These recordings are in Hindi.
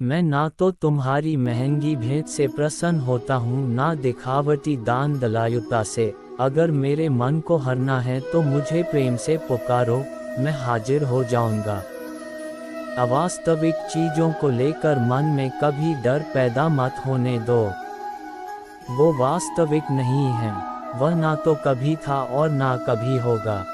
मैं ना तो तुम्हारी महंगी भेंट से प्रसन्न होता हूँ, ना दिखावटी दान दलायुता से। अगर मेरे मन को हरना है तो मुझे प्रेम से पुकारो, मैं हाजिर हो जाऊंगा। अवास्तविक चीजों को लेकर मन में कभी डर पैदा मत होने दो। वो वास्तविक नहीं है, वह ना तो कभी था और ना कभी होगा।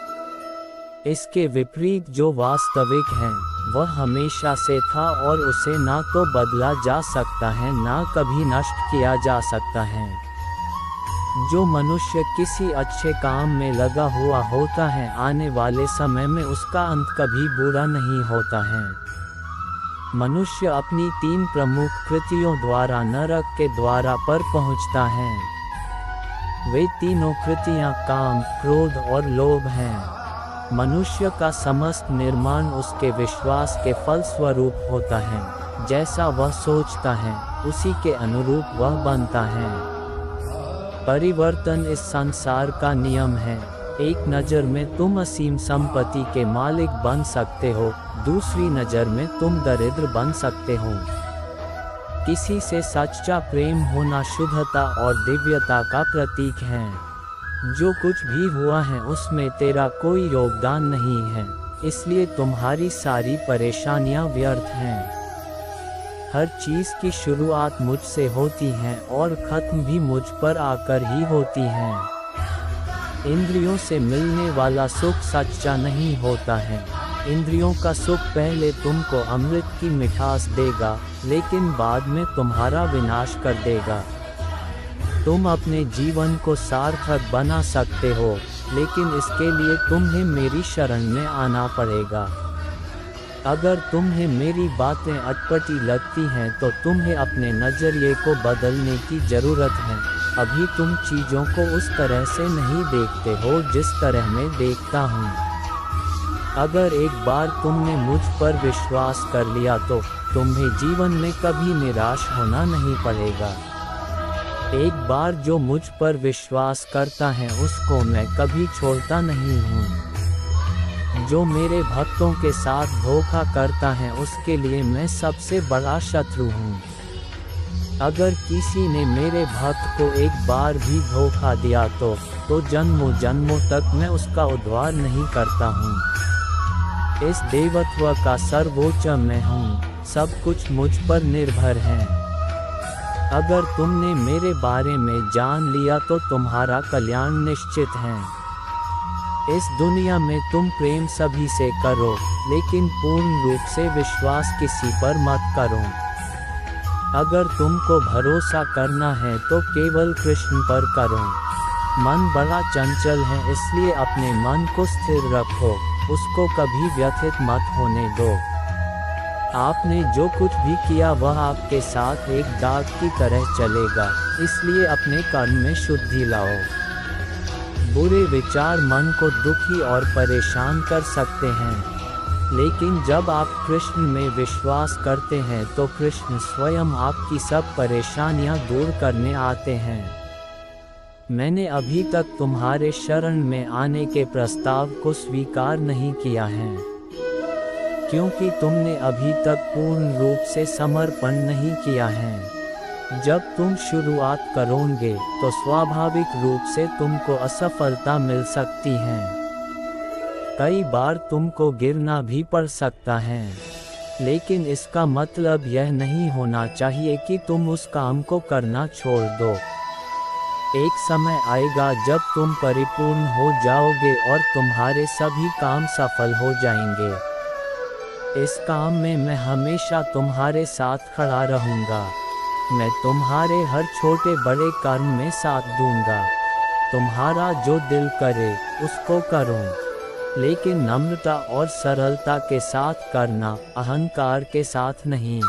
इसके विपरीत जो वास्तविक है वह हमेशा से था और उसे ना तो बदला जा सकता है, ना कभी नष्ट किया जा सकता है। जो मनुष्य किसी अच्छे काम में लगा हुआ होता है, आने वाले समय में उसका अंत कभी बुरा नहीं होता है। मनुष्य अपनी 3 प्रमुख कृतियों द्वारा नरक के द्वार पर पहुंचता है। वे तीनों कृतियां काम, क्रोध और लोभ हैं। मनुष्य का समस्त निर्माण उसके विश्वास के फलस्वरूप होता है। जैसा वह सोचता है उसी के अनुरूप वह बनता है। परिवर्तन इस संसार का नियम है। एक नज़र में तुम असीम संपत्ति के मालिक बन सकते हो, दूसरी नज़र में तुम दरिद्र बन सकते हो। किसी से सच्चा प्रेम होना शुद्धता और दिव्यता का प्रतीक है। जो कुछ भी हुआ है उसमें तेरा कोई योगदान नहीं है, इसलिए तुम्हारी सारी परेशानियां व्यर्थ हैं। हर चीज़ की शुरुआत मुझसे होती है और ख़त्म भी मुझ पर आकर ही होती है। इंद्रियों से मिलने वाला सुख सच्चा नहीं होता है। इंद्रियों का सुख पहले तुमको अमृत की मिठास देगा, लेकिन बाद में तुम्हारा विनाश कर देगा। तुम अपने जीवन को सार्थक बना सकते हो, लेकिन इसके लिए तुम्हें मेरी शरण में आना पड़ेगा। अगर तुम्हें मेरी बातें अटपटी लगती हैं तो तुम्हें अपने नज़रिए को बदलने की ज़रूरत है। अभी तुम चीज़ों को उस तरह से नहीं देखते हो जिस तरह मैं देखता हूँ। अगर एक बार तुमने मुझ पर विश्वास कर लिया तो तुम्हें जीवन में कभी निराश होना नहीं पड़ेगा। एक बार जो मुझ पर विश्वास करता है उसको मैं कभी छोड़ता नहीं हूँ। जो मेरे भक्तों के साथ धोखा करता है उसके लिए मैं सबसे बड़ा शत्रु हूँ। अगर किसी ने मेरे भक्त को एक बार भी धोखा दिया तो जन्मों जन्मों तक मैं उसका उद्धार नहीं करता हूँ। इस देवत्व का सर्वोच्च मैं हूँ, सब कुछ मुझ पर निर्भर है। अगर तुमने मेरे बारे में जान लिया तो तुम्हारा कल्याण निश्चित है। इस दुनिया में तुम प्रेम सभी से करो, लेकिन पूर्ण रूप से विश्वास किसी पर मत करो। अगर तुमको भरोसा करना है तो केवल कृष्ण पर करो। मन बड़ा चंचल है, इसलिए अपने मन को स्थिर रखो, उसको कभी व्यथित मत होने दो। आपने जो कुछ भी किया वह आपके साथ एक दाग की तरह चलेगा, इसलिए अपने कर्म में शुद्धि लाओ। बुरे विचार मन को दुखी और परेशान कर सकते हैं, लेकिन जब आप कृष्ण में विश्वास करते हैं तो कृष्ण स्वयं आपकी सब परेशानियां दूर करने आते हैं। मैंने अभी तक तुम्हारे शरण में आने के प्रस्ताव को स्वीकार नहीं किया है, क्योंकि तुमने अभी तक पूर्ण रूप से समर्पण नहीं किया है। जब तुम शुरुआत करोगे तो स्वाभाविक रूप से तुमको असफलता मिल सकती है। कई बार तुमको गिरना भी पड़ सकता है, लेकिन इसका मतलब यह नहीं होना चाहिए कि तुम उस काम को करना छोड़ दो। एक समय आएगा जब तुम परिपूर्ण हो जाओगे और तुम्हारे सभी काम सफल हो जाएंगे। इस काम में मैं हमेशा तुम्हारे साथ खड़ा रहूँगा। मैं तुम्हारे हर छोटे बड़े कर्म में साथ दूंगा। तुम्हारा जो दिल करे उसको करो, लेकिन नम्रता और सरलता के साथ करना, अहंकार के साथ नहीं।